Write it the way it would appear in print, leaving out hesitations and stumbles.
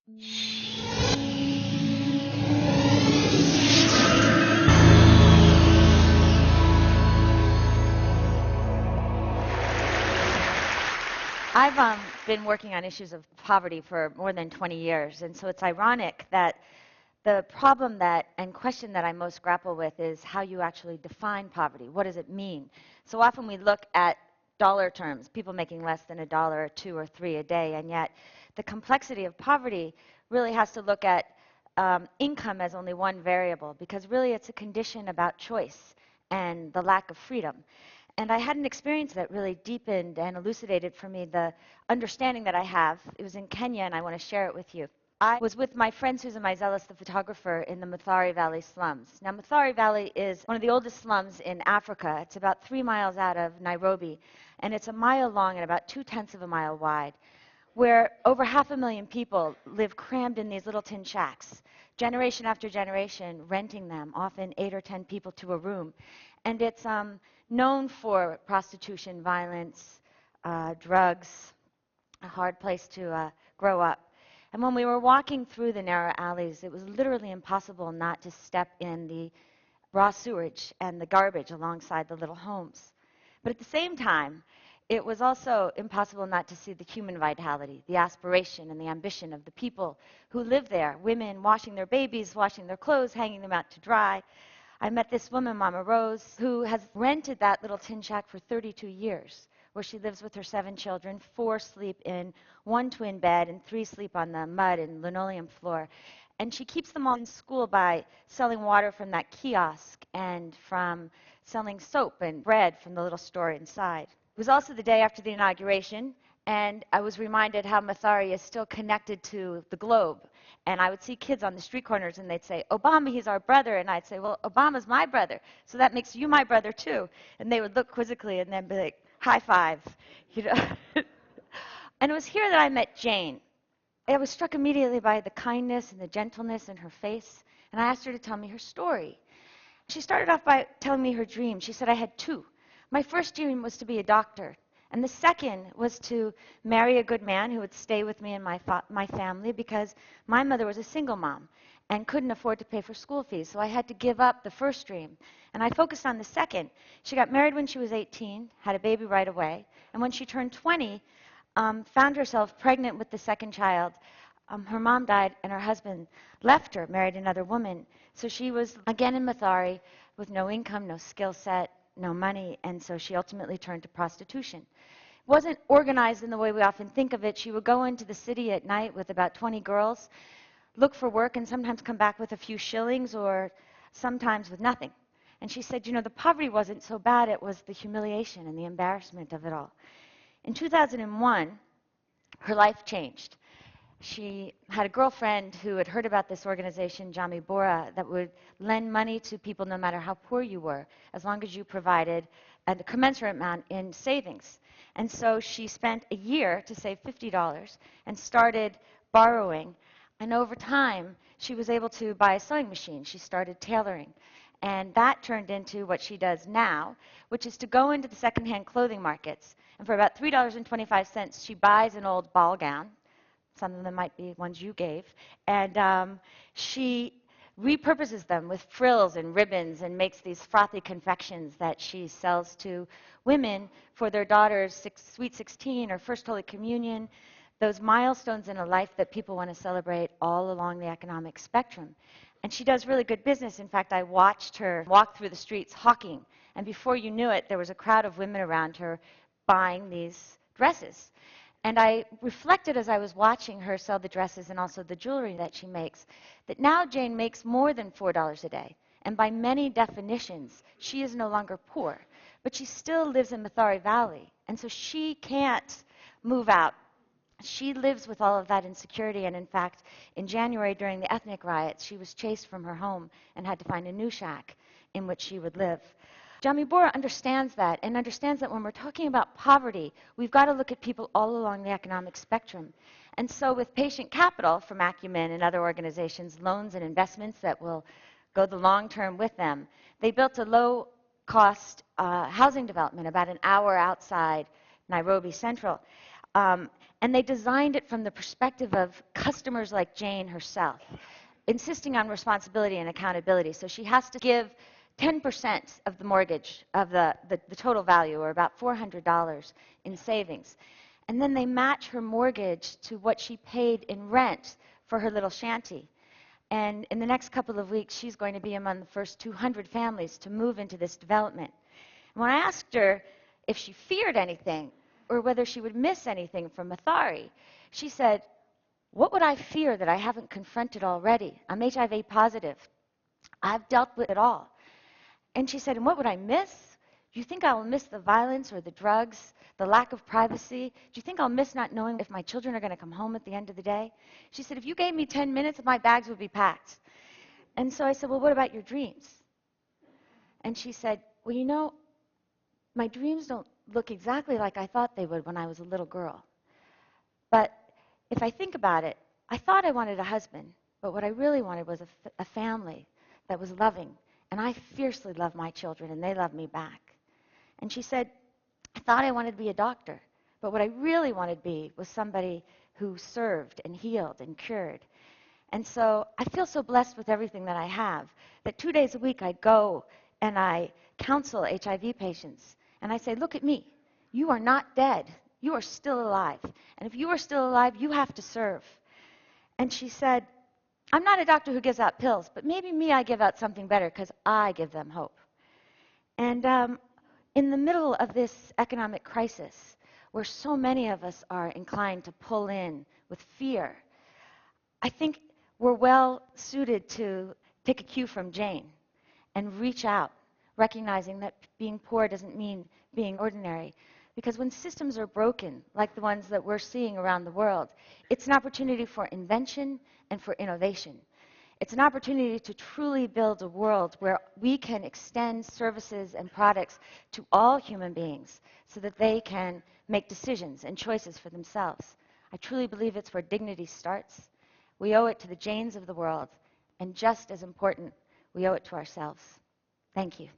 I've been working on issues of poverty for more than 20 years, and so it's ironic that the problem that and question that I most grapple with is how you actually define poverty. What does it mean? So often we look at dollar terms, people making less than $1 or $2 or $3 a day, and yet the complexity of poverty really has to look at income as only one variable, because really it's a condition about choice and the lack of freedom. And I had an experience that really deepened and elucidated for me the understanding that I have. It was in Kenya, and I want to share it with you. I was with my friend Susan Meiselas, the photographer, in the Mathare Valley slums. Now, Mathare Valley is one of the oldest slums in Africa. It's about 3 miles out of Nairobi, and it's 1 mile long and about 2/10 of a mile wide, where over 500,000 people live crammed in these little tin shacks, generation after generation, renting them, often 8 or 10 people to a room. And it's known for prostitution, violence, drugs, a hard place to grow up. And when we were walking through the narrow alleys, it was literally impossible not to step in the raw sewage and the garbage alongside the little homes. But at the same time, it was also impossible not to see the human vitality, the aspiration and the ambition of the people who live there, women washing their babies, washing their clothes, hanging them out to dry. I met this woman, Mama Rose, who has rented that little tin shack for 32 years, where she lives with her 7 children. 4 sleep in 1 twin bed, and 3 sleep on the mud and linoleum floor. And she keeps them all in school by selling water from that kiosk and from selling soap and bread from the little store inside. It was also the day after the inauguration, and I was reminded how Mathare is still connected to the globe. And I would see kids on the street corners, and they'd say, "Obama, he's our brother." And I'd say, "Well, Obama's my brother, so that makes you my brother, too." And they would look quizzically and then be like, "High five." You know? And it was here that I met Jane. I was struck immediately by the kindness and the gentleness in her face, and I asked her to tell me her story. She started off by telling me her dream. She said, "I had 2. My first dream was to be a doctor. And the second was to marry a good man who would stay with me and my family, because my mother was a single mom and couldn't afford to pay for school fees. So I had to give up the first dream. And I focused on the second. She got married when she was 18, had a baby right away. And when she turned 20, found herself pregnant with the second child. Her mom died, and her husband left her, married another woman. So she was again in Mathare with no income, no skill set, no money, and so she ultimately turned to prostitution. It wasn't organized in the way we often think of it. She would go into the city at night with about 20 girls, look for work, and sometimes come back with a few shillings or sometimes with nothing. And she said, the poverty wasn't so bad, it was the humiliation and the embarrassment of it all. In 2001, her life changed. She had a girlfriend who had heard about this organization, Jamii Bora, that would lend money to people no matter how poor you were, as long as you provided a commensurate amount in savings. And so she spent a year to save $50 and started borrowing. And over time, she was able to buy a sewing machine. She started tailoring. And that turned into what she does now, which is to go into the secondhand clothing markets. And for about $3.25, she buys an old ball gown. Some of them might be ones you gave. And she repurposes them with frills and ribbons and makes these frothy confections that she sells to women for their daughter's Sweet 16 or First Holy Communion, those milestones in a life that people want to celebrate all along the economic spectrum. And she does really good business. In fact, I watched her walk through the streets hawking. And before you knew it, there was a crowd of women around her buying these dresses. And I reflected as I was watching her sell the dresses and also the jewelry that she makes, that now Jane makes more than $4 a day. And by many definitions, she is no longer poor. But she still lives in Mathare Valley. And so she can't move out. She lives with all of that insecurity. And in fact, in January during the ethnic riots, she was chased from her home and had to find a new shack in which she would live. Jamii Bora understands that, and understands that when we're talking about poverty, we've got to look at people all along the economic spectrum. And so with Patient Capital from Acumen and other organizations, loans and investments that will go the long term with them, they built a low-cost housing development about an hour outside Nairobi Central. And they designed it from the perspective of customers like Jane herself, insisting on responsibility and accountability. So she has to give 10% of the mortgage, of the total value, or about $400 in savings. And then they match her mortgage to what she paid in rent for her little shanty. And in the next couple of weeks, she's going to be among the first 200 families to move into this development. And when I asked her if she feared anything or whether she would miss anything from Mathari, she said, "What would I fear that I haven't confronted already? I'm HIV positive. I've dealt with it all." And she said, "And what would I miss? Do you think I will miss the violence or the drugs, the lack of privacy? Do you think I'll miss not knowing if my children are going to come home at the end of the day?" She said, "If you gave me 10 minutes, my bags would be packed." And so I said, "Well, what about your dreams?" And she said, "Well, you know, my dreams don't look exactly like I thought they would when I was a little girl. But if I think about it, I thought I wanted a husband, but what I really wanted was a family that was loving. And I fiercely love my children, and they love me back." And she said, "I thought I wanted to be a doctor, but what I really wanted to be was somebody who served and healed and cured." And so I feel so blessed with everything that I have that 2 days a week I go and I counsel HIV patients. And I say, "Look at me. You are not dead. You are still alive. And if you are still alive, you have to serve." And she said, "I'm not a doctor who gives out pills, but maybe I give out something better because I give them hope." And in the middle of this economic crisis, where so many of us are inclined to pull in with fear, I think we're well suited to take a cue from Jane and reach out, recognizing that being poor doesn't mean being ordinary. Because when systems are broken, like the ones that we're seeing around the world, it's an opportunity for invention and for innovation. It's an opportunity to truly build a world where we can extend services and products to all human beings so that they can make decisions and choices for themselves. I truly believe it's where dignity starts. We owe it to the Janes of the world, and just as important, we owe it to ourselves. Thank you.